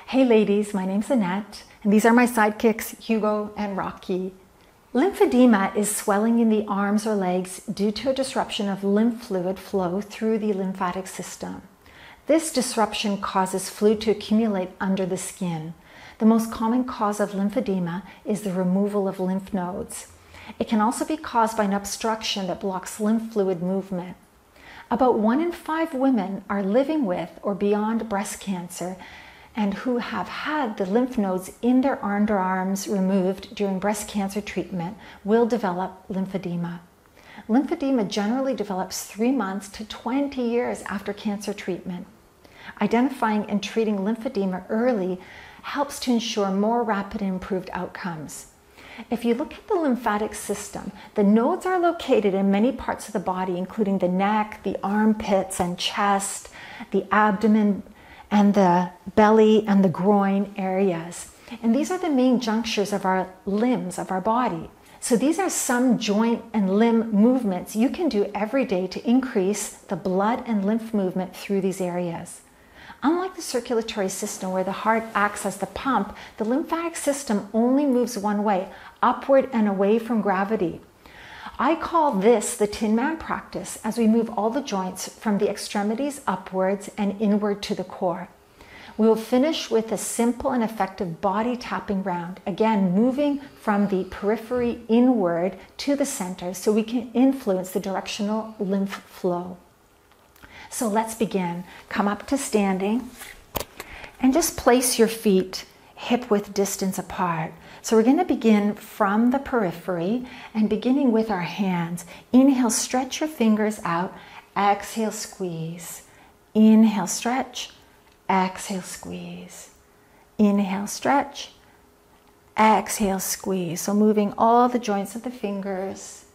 Hey ladies, my name's Annette, and these are my sidekicks, Hugo and Rocky. Lymphedema is swelling in the arms or legs due to a disruption of lymph fluid flow through the lymphatic system. This disruption causes fluid to accumulate under the skin. The most common cause of lymphedema is the removal of lymph nodes. It can also be caused by an obstruction that blocks lymph fluid movement. About 1 in 5 women are living with or beyond breast cancer and who have had the lymph nodes in their underarms removed during breast cancer treatment will develop lymphedema. Lymphedema generally develops 3 months to 20 years after cancer treatment. Identifying and treating lymphedema early helps to ensure more rapid and improved outcomes. If you look at the lymphatic system, the nodes are located in many parts of the body, including the neck, the armpits and chest, the abdomen, and the belly and the groin areas. And these are the main junctures of our limbs, of our body. So these are some joint and limb movements you can do every day to increase the blood and lymph movement through these areas. Unlike the circulatory system where the heart acts as the pump, the lymphatic system only moves one way, upward and away from gravity. I call this the Tin Man practice as we move all the joints from the extremities upwards and inward to the core. We will finish with a simple and effective body tapping round, again moving from the periphery inward to the center so we can influence the directional lymph flow. So let's begin. Come up to standing and just place your feet hip width distance apart. So we're going to begin from the periphery and beginning with our hands. Inhale, stretch your fingers out. Exhale, squeeze. Inhale, stretch. Exhale, squeeze. Inhale, stretch. Exhale, squeeze. So moving all the joints of the fingers.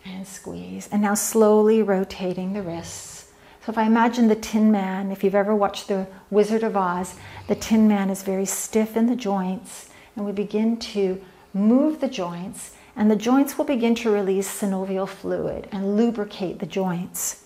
And squeeze. And now slowly rotating the wrists. So if I imagine the Tin Man, if you've ever watched The Wizard of Oz, the Tin Man is very stiff in the joints, and we begin to move the joints, and the joints will begin to release synovial fluid and lubricate the joints.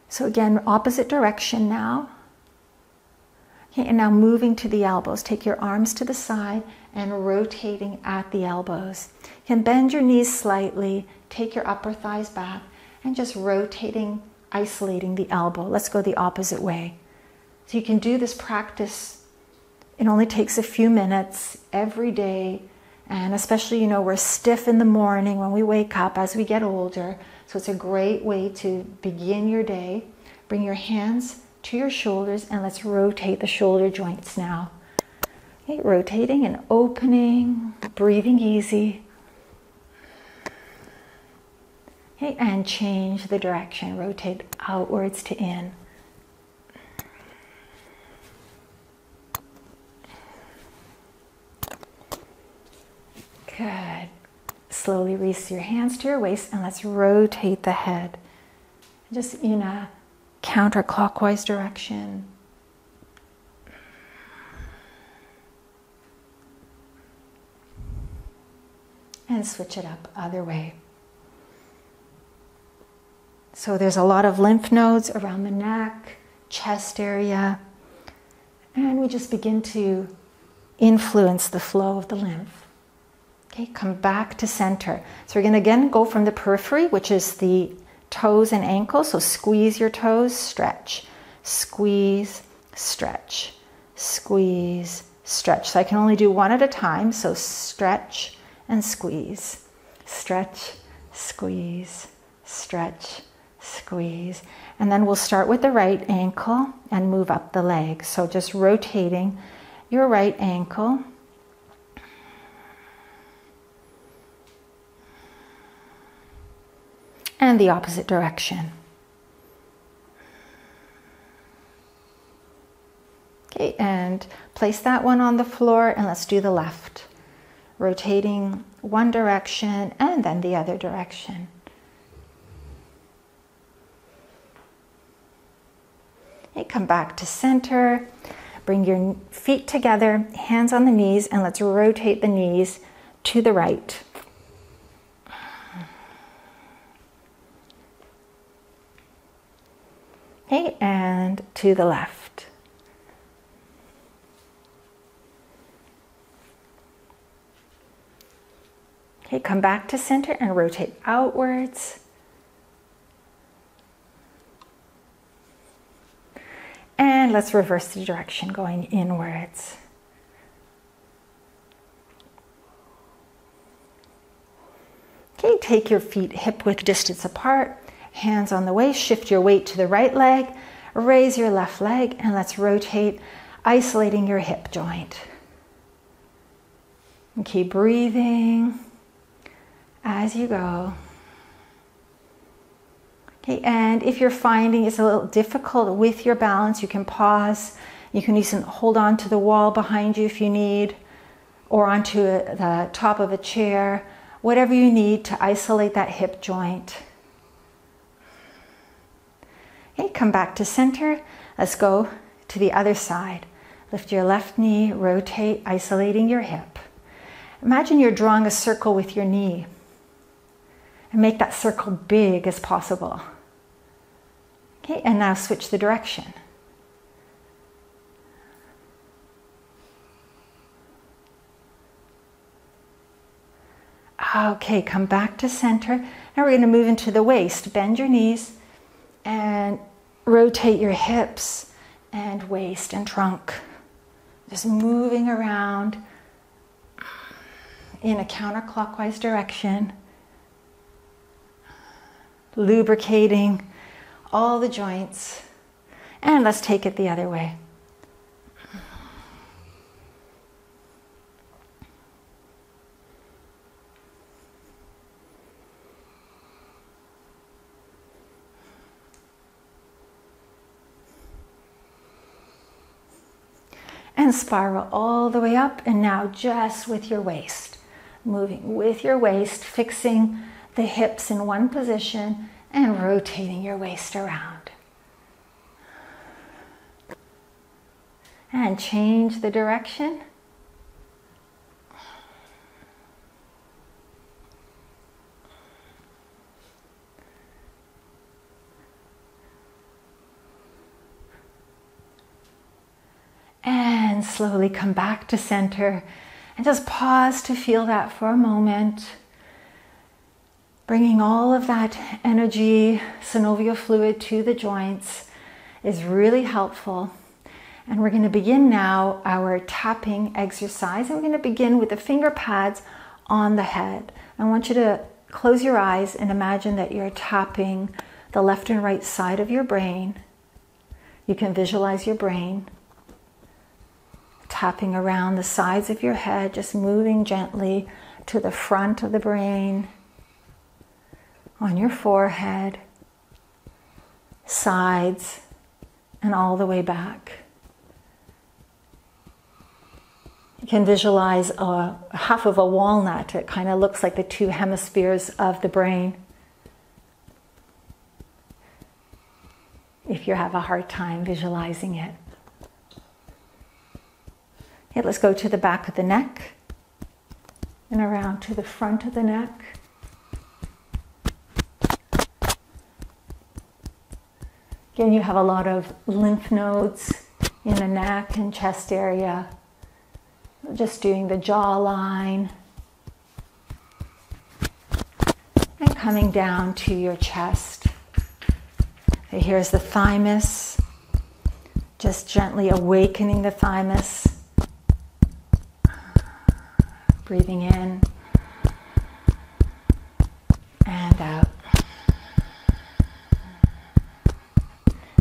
So again, opposite direction now. Okay, and now moving to the elbows. Take your arms to the side and rotating at the elbows. You can bend your knees slightly, take your upper thighs back, and just rotating, isolating the elbow. Let's go the opposite way. So you can do this practice. It only takes a few minutes every day. And especially, we're stiff in the morning when we wake up as we get older. So it's a great way to begin your day. Bring your hands to your shoulders and let's rotate the shoulder joints now. Okay, rotating and opening, breathing easy. Okay, and change the direction. Rotate outwards to in. Good. Slowly release your hands to your waist and let's rotate the head. Just in a counterclockwise direction. And switch it up other way. So there's a lot of lymph nodes around the neck, chest area, and we just begin to influence the flow of the lymph. Okay, come back to center. So we're going to again go from the periphery, which is the toes and ankles. So squeeze your toes, stretch, squeeze, stretch, squeeze, stretch. So I can only do one at a time. So stretch and squeeze, stretch, squeeze, stretch, squeeze. And then we'll start with the right ankle and move up the leg. So just rotating your right ankle. And the opposite direction. Okay, and place that one on the floor and let's do the left. Rotating one direction and then the other direction. Okay, come back to center. Bring your feet together, hands on the knees, and let's rotate the knees to the right. Okay, and to the left. Okay, come back to center and rotate outwards. And let's reverse the direction, going inwards. Okay, take your feet hip-width distance apart, hands on the waist, shift your weight to the right leg, raise your left leg, and let's rotate, isolating your hip joint. And keep breathing as you go. Okay, and if you're finding it's a little difficult with your balance, you can pause. You can even hold on to the wall behind you if you need, or onto the top of a chair, whatever you need to isolate that hip joint. Okay, come back to center. Let's go to the other side. Lift your left knee, rotate, isolating your hip. Imagine you're drawing a circle with your knee, and make that circle big as possible. Okay, and now switch the direction. Okay, come back to center. Now we're going to move into the waist. Bend your knees and rotate your hips and waist and trunk. Just moving around in a counterclockwise direction. Lubricating all the joints. And let's take it the other way. And spiral all the way up, and now just with your waist. Moving with your waist, fixing the hips in one position and rotating your waist around. And change the direction. And slowly come back to center and just pause to feel that for a moment. Bringing all of that energy, synovial fluid to the joints is really helpful. And we're going to begin now our tapping exercise. And we're going to begin with the finger pads on the head. I want you to close your eyes and imagine that you're tapping the left and right side of your brain. You can visualize your brain tapping around the sides of your head, just moving gently to the front of the brain, on your forehead, sides, and all the way back. You can visualize half of a walnut. It kind of looks like the two hemispheres of the brain. If you have a hard time visualizing it. Okay, let's go to the back of the neck and around to the front of the neck. Again, you have a lot of lymph nodes in the neck and chest area. Just doing the jawline and coming down to your chest. Okay, here's the thymus. Just gently awakening the thymus. Breathing in and out.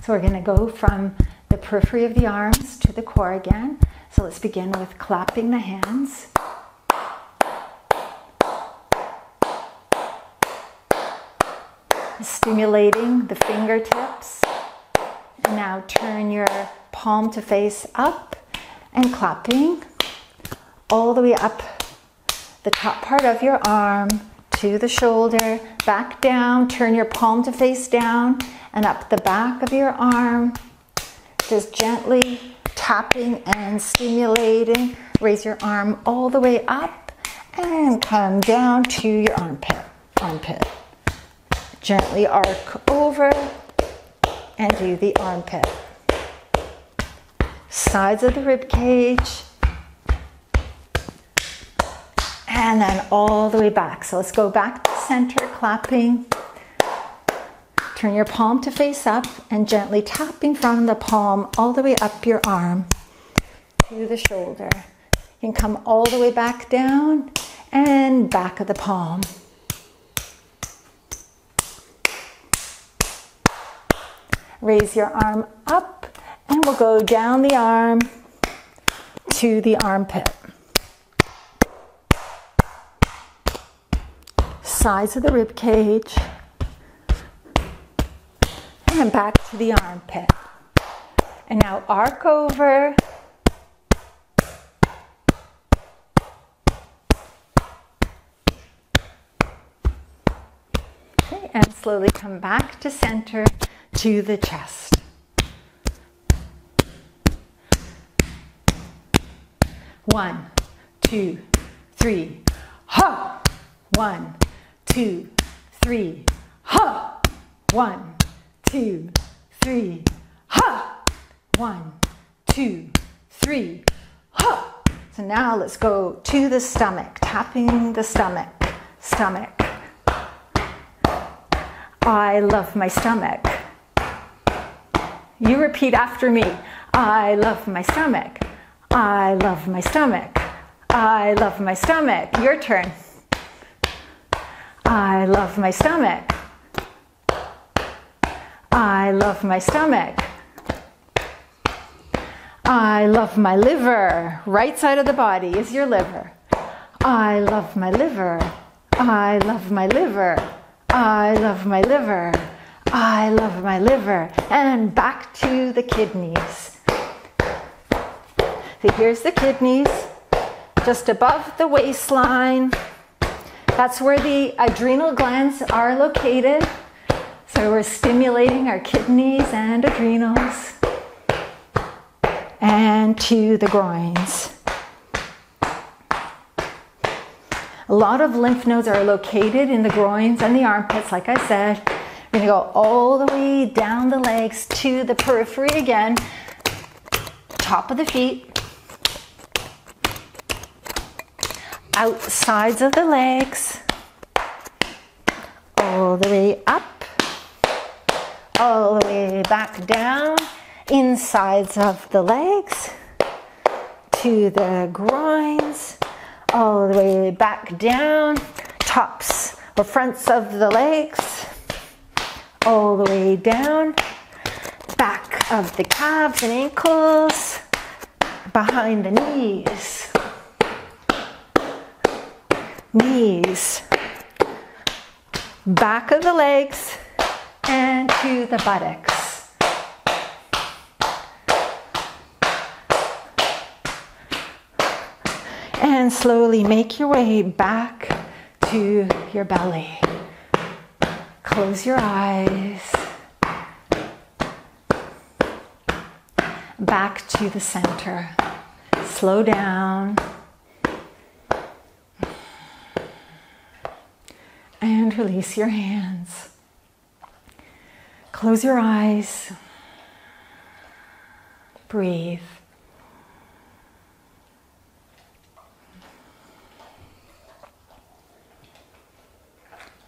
So we're going to go from the periphery of the arms to the core again. So let's begin with clapping the hands. Stimulating the fingertips. And now turn your palm to face up and clapping all the way up the top part of your arm to the shoulder, back down, turn your palm to face down and up the back of your arm. Just gently tapping and stimulating. Raise your arm all the way up and come down to your armpit. Gently arc over and do the armpit. Sides of the rib cage. and then all the way back. So let's go back to center, clapping. Turn your palm to face up and gently tapping from the palm all the way up your arm to the shoulder. You can come all the way back down and back of the palm. Raise your arm up and we'll go down the arm to the armpit. Sides of the rib cage. And back to the armpit. And now arc over. Okay, and slowly come back to center to the chest. One, two, three, ha! 1, 2, 3, ha! 1, 2, 3, ha! 1, 2, 3, ha! So now let's go to the stomach, tapping the stomach. Stomach. I love my stomach. You repeat after me. I love my stomach. I love my stomach. I love my stomach. Your turn. I love my stomach. I love my stomach. I love my liver. Right side of the body is your liver. I love my liver. I love my liver. I love my liver. I love my liver. And back to the kidneys. So here's the kidneys, just above the waistline. That's where the adrenal glands are located. So we're stimulating our kidneys and adrenals. And to the groins. A lot of lymph nodes are located in the groins and the armpits, like I said. We're going to go all the way down the legs to the periphery again. Top of the feet. Outsides of the legs. All the way up. All the way back down. Insides of the legs. To the groins. All the way back down. Tops or fronts of the legs. All the way down. Back of the calves and ankles. Behind the knees. Knees. Back of the legs. And to the buttocks. And slowly make your way back to your belly. Close your eyes. Back to the center. Slow down. And release your hands. Close your eyes. Breathe.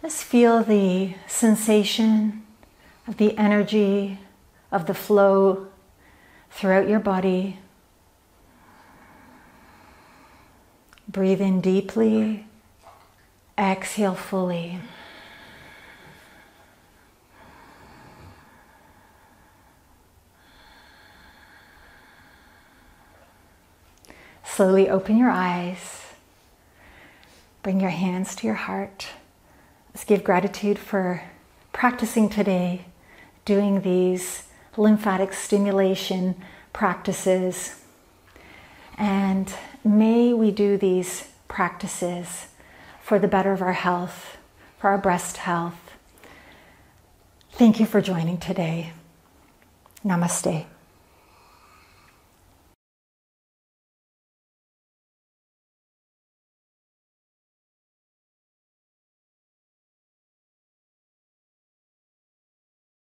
Just feel the sensation of the energy of the flow throughout your body. Breathe in deeply. Exhale fully. Slowly open your eyes. Bring your hands to your heart. Let's give gratitude for practicing today, doing these lymphatic stimulation practices. And may we do these practices for the better of our health, for our breast health. Thank you for joining today. Namaste.